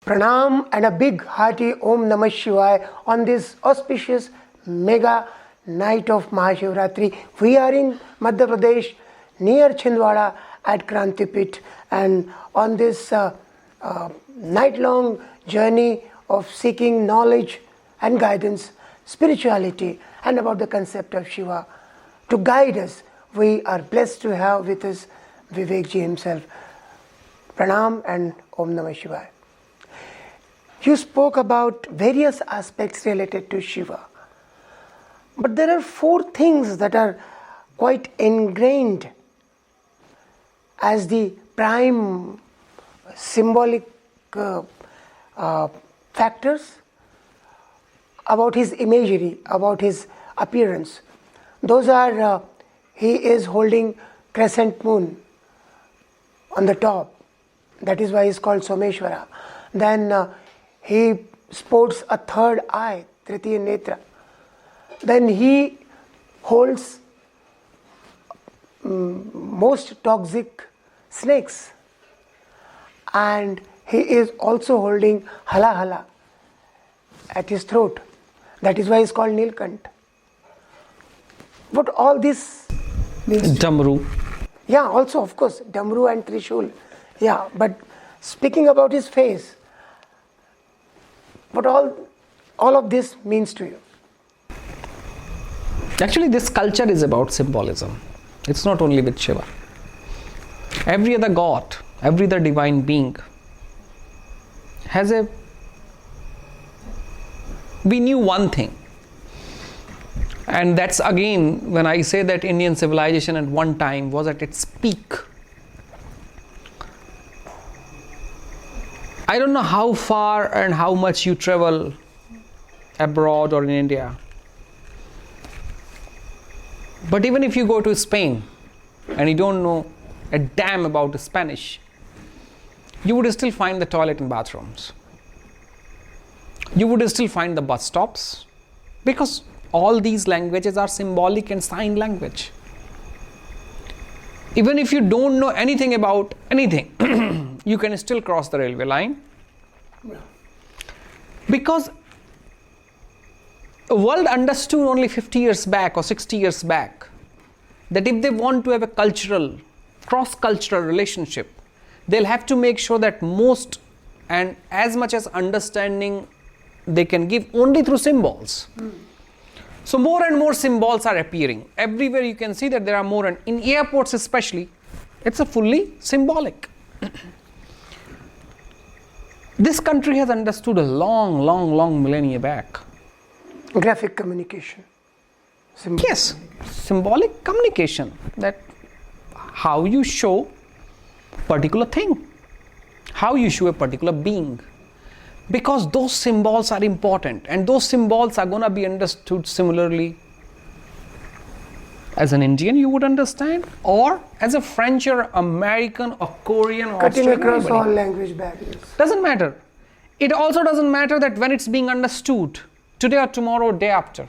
Pranam and a big hearty Om Namah Shivaya on this auspicious mega night of Maha Shivaratri. We are in Madhya Pradesh near Chhindwara at Kranti Pit, and on this night-long journey of seeking knowledge and guidance, spirituality, and about the concept of Shiva. To guide us, we are blessed to have with us Vivek ji himself. Pranam and Om Namah Shivaya. You spoke about various aspects related to Shiva. But there are 4 things that are quite ingrained as the prime symbolic factors about his imagery, about his appearance. Those are, he is holding crescent moon on the top. That is why he is called Someshwara. Then he sports a third eye, Tritiya Netra. Then he holds most toxic snakes. And he is also holding hala hala at his throat. That is why he is called Nilkant. What all this means? Damru. Yeah, also of course, Damru and Trishul. Yeah, but speaking about his face, what all of this means to you? Actually, this culture is about symbolism. It's not only with Shiva. Every other god, every other divine being has a... We knew one thing. And that's again, when I say that Indian civilization at one time was at its peak. I don't know how far and how much you travel abroad or in India. But even if you go to Spain and you don't know a damn about Spanish, you would still find the toilet and bathrooms. You would still find the bus stops, because all these languages are symbolic and sign language. Even if you don't know anything about anything, you can still cross the railway line. Because the world understood only 50 years back or 60 years back that if they want to have a cultural, cross-cultural relationship, they'll have to make sure that most and as much as understanding they can give only through symbols. So more and more symbols are appearing. Everywhere you can see that there are more, and in airports especially, it's a fully symbolic. This country has understood a long millennia back. Graphic communication. Yes, symbolic communication. That how you show particular thing, how you show a particular being. Because those symbols are important, and those symbols are going to be understood similarly as an Indian you would understand, or as a French or American or Korean or cutting Australian, across anybody. all language barriers. Doesn't matter. It also doesn't matter that when it's being understood today or tomorrow, day after.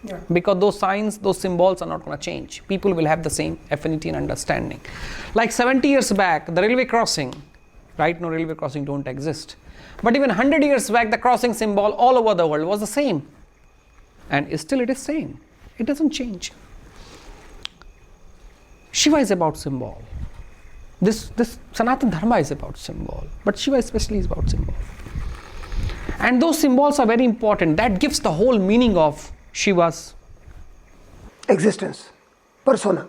Yeah. Because those signs, those symbols are not going to change. People will have the same affinity and understanding. Like 70 years back, the railway crossing, right? No, railway crossing don't exist. But even 100 years back, the crossing symbol all over the world was the same. And still it is same. It doesn't change. Shiva is about symbol. This Sanatana Dharma is about symbol. But Shiva especially is about symbol. And those symbols are very important. That gives the whole meaning of Shiva's existence, persona.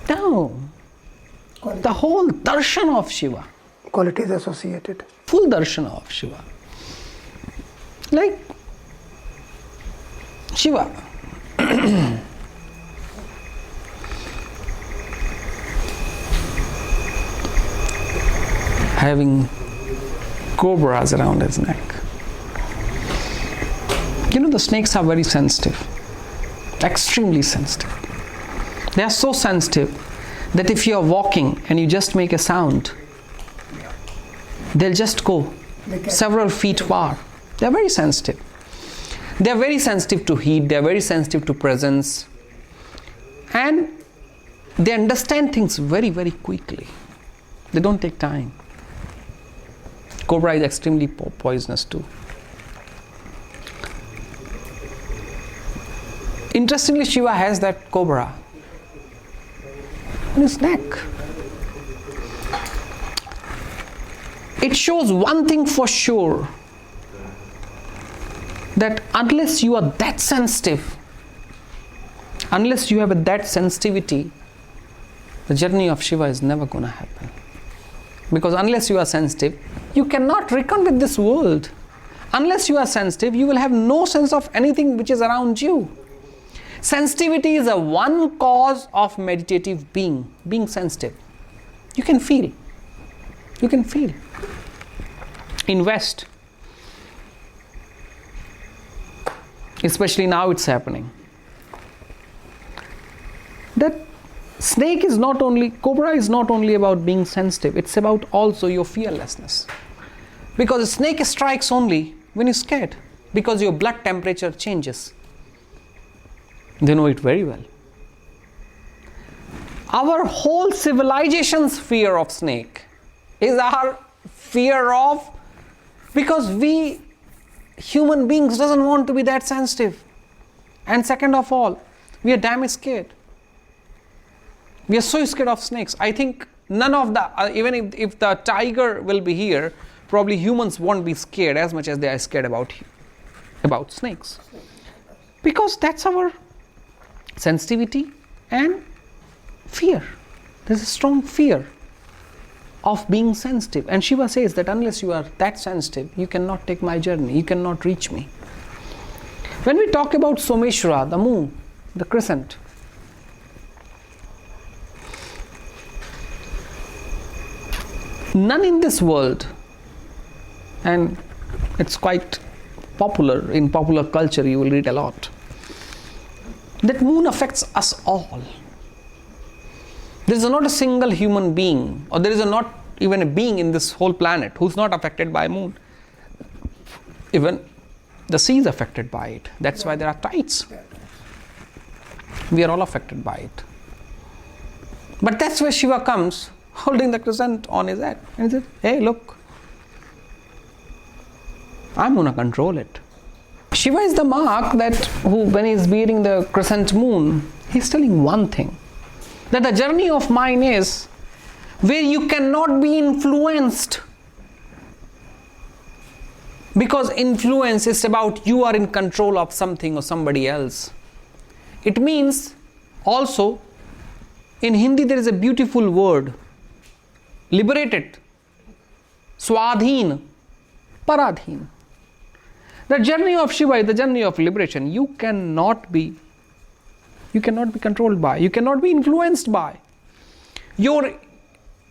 No. Quality. The whole darshan of Shiva. Qualities associated. Full darshan of Shiva. Like Shiva. Having cobras around his neck. You know, the snakes are very sensitive. Extremely sensitive. They are so sensitive that if you are walking and you just make a sound, they'll just go several feet far. They are very sensitive. They are very sensitive to heat. They are very sensitive to presence. And they understand things very, very quickly. They don't take time. Cobra is extremely poisonous too. Interestingly, Shiva has that cobra on his neck. It shows one thing for sure, that unless you are that sensitive, unless you have that sensitivity, the journey of Shiva is never going to happen. Because unless you are sensitive, you cannot reckon with this world. Unless you are sensitive, you will have no sense of anything which is around you. Sensitivity is a one cause of meditative being sensitive. You can feel. You can feel. In West, especially now it's happening, that snake is not only, cobra is not only about being sensitive, it's about also your fearlessness. Because a snake strikes only when you're scared, because your blood temperature changes. They know it very well. Our whole civilization's fear of snake is our fear of, because we human beings doesn't want to be that sensitive. And second of all, we are damn scared. We are so scared of snakes. I think none of the, even if the tiger will be here, probably humans won't be scared as much as they are scared about snakes. Because that's our sensitivity and fear. There's a strong fear of being sensitive. And Shiva says that unless you are that sensitive, you cannot take my journey, you cannot reach me. When we talk about Someshwara, the moon, the crescent, none in this world, and it's quite popular, in popular culture you will read a lot, that moon affects us all. There is not a single human being, or there is not even a being in this whole planet who's not affected by moon. Even the sea is affected by it. That's why there are tides. We are all affected by it. But that's where Shiva comes, holding the crescent on his head, and he says, hey, look, I'm going to control it. Shiva is the mark that who, when he's bearing the crescent moon, he's telling one thing, that the journey of mine is where you cannot be influenced. Because influence is about you are in control of something or somebody else. It means also, in Hindi there is a beautiful word, liberated, swadhin, paradhin. The journey of Shiva is the journey of liberation. You cannot be controlled by, you cannot be influenced by.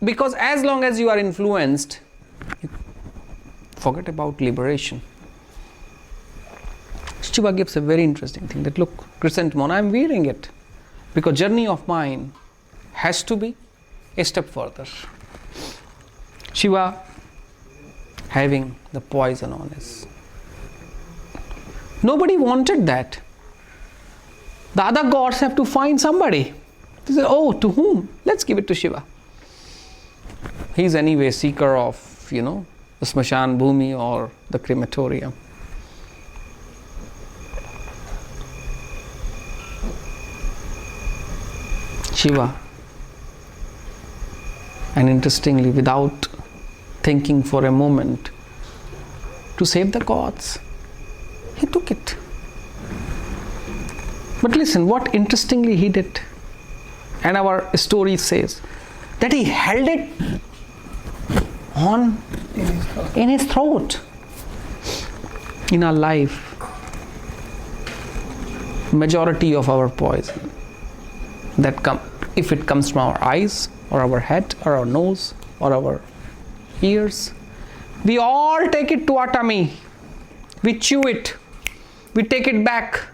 Because as long as you are influenced, you forget about liberation. Shiva gives a very interesting thing, that look, crescent moon, I am wearing it, because journey of mine has to be a step further. Shiva having the poison on his. Nobody wanted that. The other gods have to find somebody. They say, oh, to whom? Let's give it to Shiva. He's anyway seeker of, the Smashan Bhumi or the crematorium. Shiva. And interestingly, without thinking for a moment, to save the gods, he took it. But listen, what interestingly he did, and our story says, that he held it on in his throat. In our life, majority of our poison, if it comes from our eyes, or our head, or our nose, or our ears, we all take it to our tummy. We chew it. We take it back.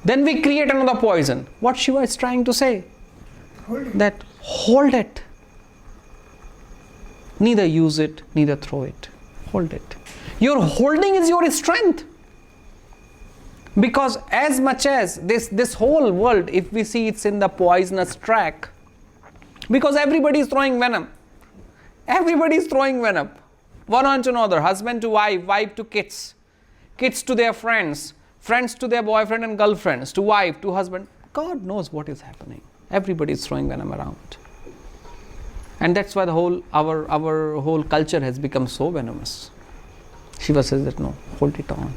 Then we create another poison. What Shiva is trying to say? That hold it. Neither use it, neither throw it. Hold it. Your holding is your strength. Because as much as this whole world, if we see it's in the poisonous track, because everybody is throwing venom. Everybody is throwing venom. one on to another, husband to wife, wife to kids, kids to their friends, friends to their boyfriend and girlfriends, to wife, to husband. God knows what is happening. Everybody is throwing venom around. And that's why our whole culture has become so venomous. Shiva says that no, hold it on.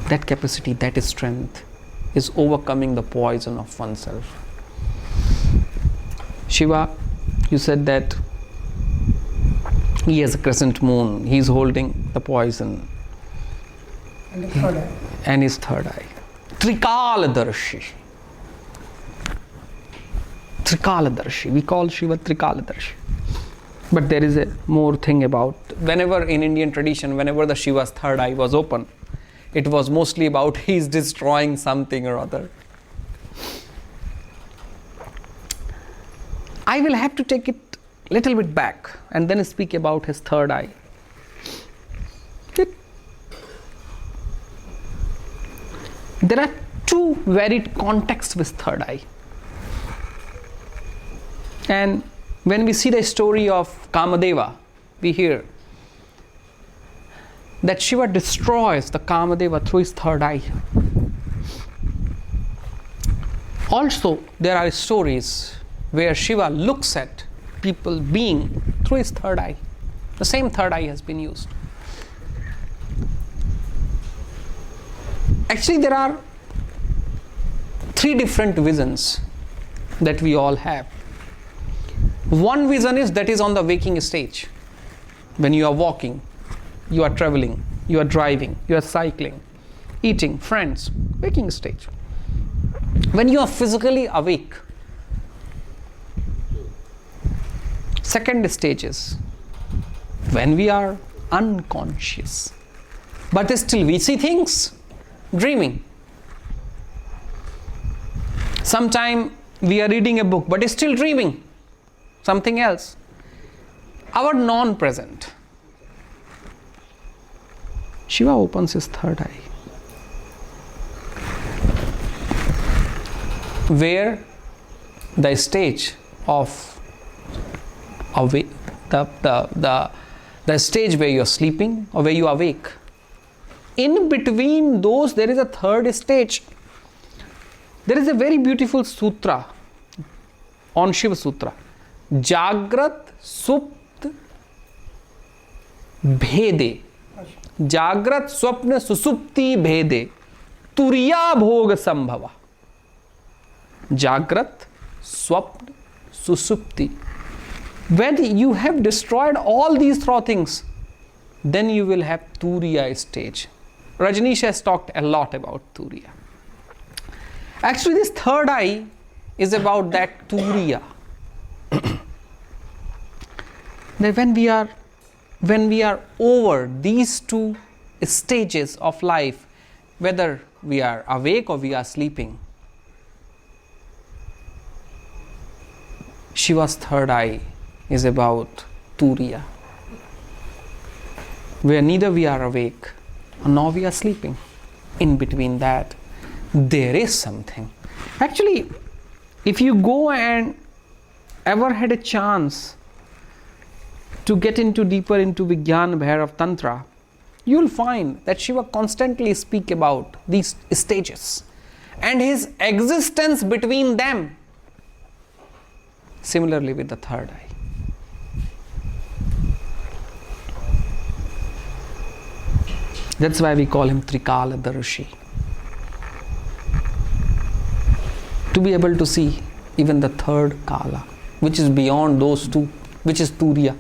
That capacity, that strength is overcoming the poison of oneself. Shiva, you said that he has a crescent moon, he is holding the poison. And the third eye. And his third eye. Trikaladarshi. Trikaladarshi. We call Shiva Trikaladarshi. But there is a more thing about, whenever in Indian tradition, whenever the Shiva's third eye was open, it was mostly about he's destroying something or other. I will have to take it a little bit back and then speak about his third eye. There are two varied contexts with third eye. And when we see the story of Kamadeva, we hear that Shiva destroys the Kamadeva through his third eye. Also, there are stories where Shiva looks at people being through his third eye. The same third eye has been used. Actually, there are three different visions that we all have. One vision is that is on the waking stage. When you are walking, you are traveling, you are driving, you are cycling, eating, friends, waking stage. When you are physically awake. Second stage is when we are unconscious. But still we see things, dreaming. Sometime we are reading a book, but still dreaming something else. Our non-present. Shiva opens his third eye, where the stage of awake, the stage where you are sleeping or where you are awake. In between those, there is a third stage. There is a very beautiful sutra on Shiva Sutra. Jagrat Supt Bhede. Jagrat Swapna Susupti Bhede. Turiya Bhoga Sambhava. Jagrat Swapna Susupti. When you have destroyed all these three things, then you will have Turiya stage. Rajneesh has talked a lot about Turiya. Actually, this third eye is about that Turiya. That when we are over these two stages of life, whether we are awake or we are sleeping, Shiva's third eye is about Turiya, where neither we are awake nor we are sleeping. In between that, there is something. Actually, if you go and ever had a chance to get deeper into Vijnana Bhair of Tantra, you will find that Shiva constantly speaks about these stages and his existence between them. Similarly with the third eye. That's why we call him Trikaladarshi. To be able to see even the third Kala, which is beyond those two, which is Turiya.